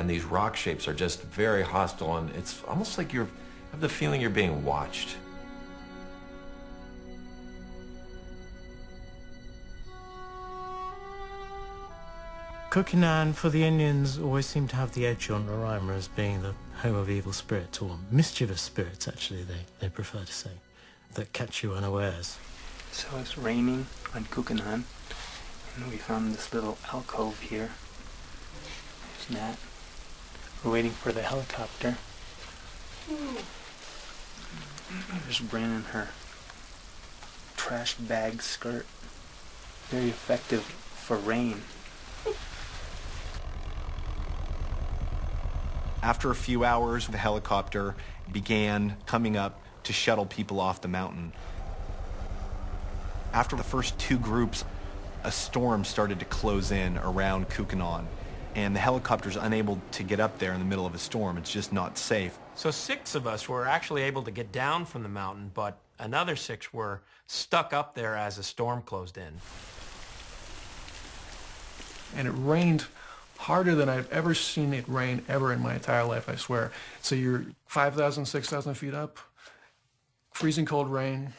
and these rock shapes are just very hostile, and it's almost like you have the feeling you're being watched. Kukinan, for the Indians, always seemed to have the edge on Roraima as being the home of evil spirits, or mischievous spirits, actually, they prefer to say, that catch you unawares. So it's raining on Kukinan, and we found this little alcove here. There's Nat. We're waiting for the helicopter. There's Bryn in her trash bag skirt. Very effective for rain. After a few hours, the helicopter began coming up to shuttle people off the mountain. After the first two groups, a storm started to close in around Kukinan, and the helicopter's unable to get up there in the middle of a storm. It's just not safe. So 6 of us were actually able to get down from the mountain, but another 6 were stuck up there as the storm closed in. And it rained harder than I've ever seen it rain ever in my entire life, I swear. So you're 5,000, 6,000 feet up, freezing cold rain,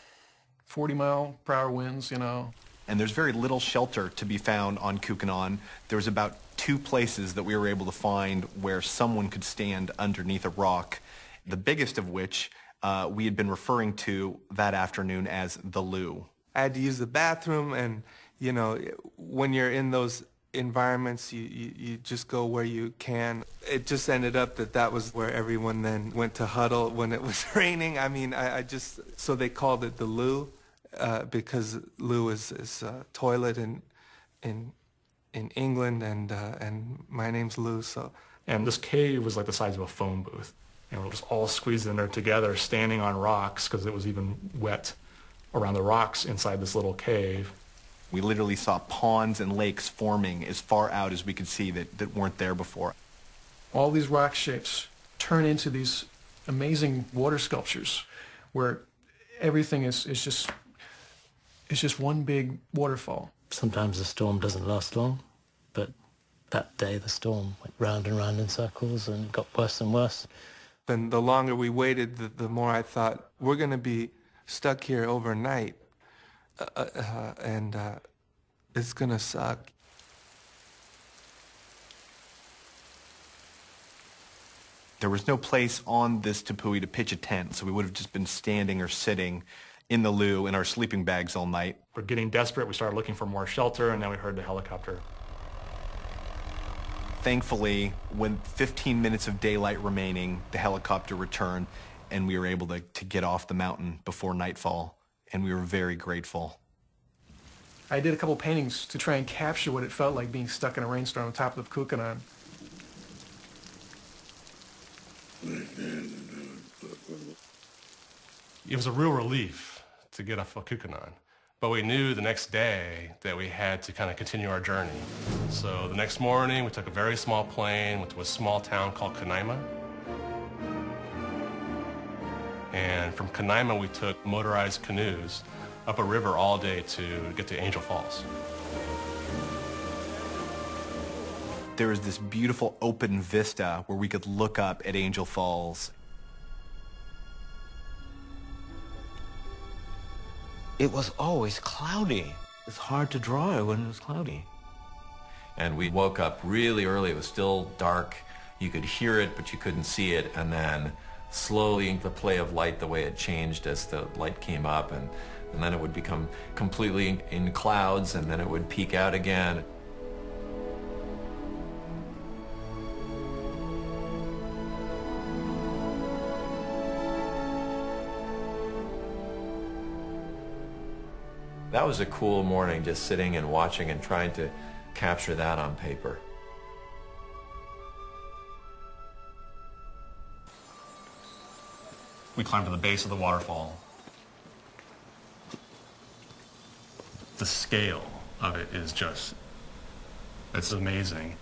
40-mile-per-hour winds, you know. And there's very little shelter to be found on Kukinan. There was about 2 places that we were able to find where someone could stand underneath a rock, the biggest of which we had been referring to that afternoon as the loo. I had to use the bathroom, and, you know, when you're in those environments, you just go where you can. It just ended up that was where everyone then went to huddle when it was raining. I mean, so they called it the loo, because loo is toilet in England, and my name's Lou, so. And this cave was like the size of a phone booth. And we were just all squeezed in there together, standing on rocks, because it was even wet around the rocks inside this little cave. We literally saw ponds and lakes forming as far out as we could see that weren't there before. All these rock shapes turn into these amazing water sculptures where everything is just one big waterfall. Sometimes the storm doesn't last long, but that day the storm went round and round in circles and got worse and worse. And the longer we waited, the more I thought, we're going to be stuck here overnight. And it's gonna suck. There was no place on this tepui to pitch a tent, so we would have just been standing or sitting in the loo in our sleeping bags all night. We're getting desperate. We started looking for more shelter, and then we heard the helicopter. Thankfully, with 15 minutes of daylight remaining, the helicopter returned, and we were able to get off the mountain before nightfall. And we were very grateful. I did a couple paintings to try and capture what it felt like being stuck in a rainstorm on top of Kukinan. It was a real relief to get off of Kukinan, but we knew the next day that we had to kind of continue our journey. So the next morning, we took a very small plane, went to a small town called Kanaima. And from Kanaima, we took motorized canoes up a river all day to get to Angel Falls. There was this beautiful open vista where we could look up at Angel Falls. It was always cloudy. It's hard to draw when it was cloudy. And we woke up really early. It was still dark. You could hear it, but you couldn't see it. And then slowly the play of light, the way it changed as the light came up, and then it would become completely in clouds, and then it would peak out again. That was a cool morning, just sitting and watching and trying to capture that on paper. We climbed to the base of the waterfall. The scale of it is just, it's amazing.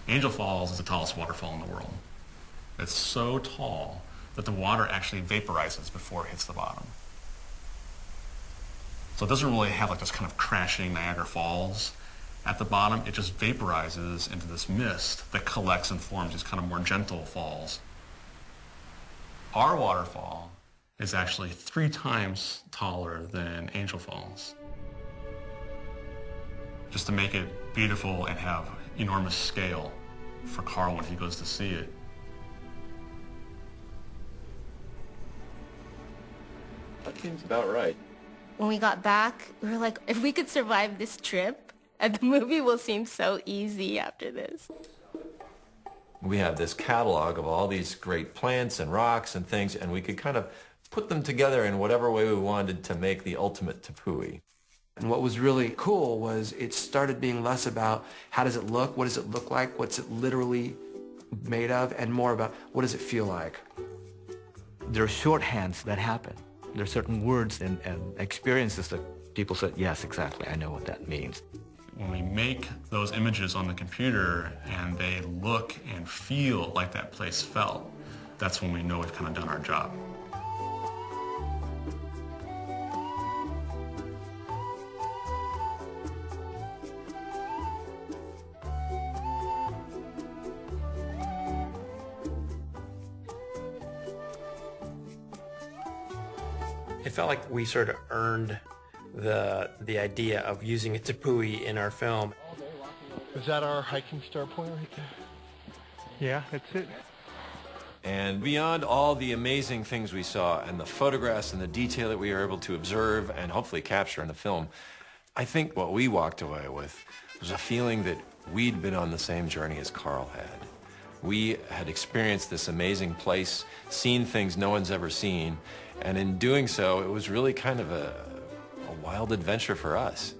Angel Falls is the tallest waterfall in the world. It's so tall that the water actually vaporizes before it hits the bottom. So it doesn't really have like this kind of crashing Niagara Falls. At the bottom, it just vaporizes into this mist that collects and forms these kind of more gentle falls. Our waterfall is actually 3 times taller than Angel Falls. Just to make it beautiful and have enormous scale for Carl when he goes to see it. That seems about right. When we got back, we were like, if we could survive this trip, and the movie will seem so easy after this. We have this catalog of all these great plants and rocks and things, and we could kind of put them together in whatever way we wanted to make the ultimate tepui. And what was really cool was it started being less about how does it look, what does it look like, what's it literally made of, and more about what does it feel like. There are shorthands that happen. There are certain words and experiences that people said, yes, exactly, I know what that means. When we make those images on the computer and they look and feel like that place felt, that's when we know we've kind of done our job. It felt like we sort of earned the idea of using a tepui in our film. Is that our hiking star point right there? Yeah, that's it. And beyond all the amazing things we saw and the photographs and the detail that we were able to observe and hopefully capture in the film, I think what we walked away with was a feeling that we'd been on the same journey as Carl had. We had experienced this amazing place, seen things no one's ever seen, and in doing so, it was really kind of a wild adventure for us.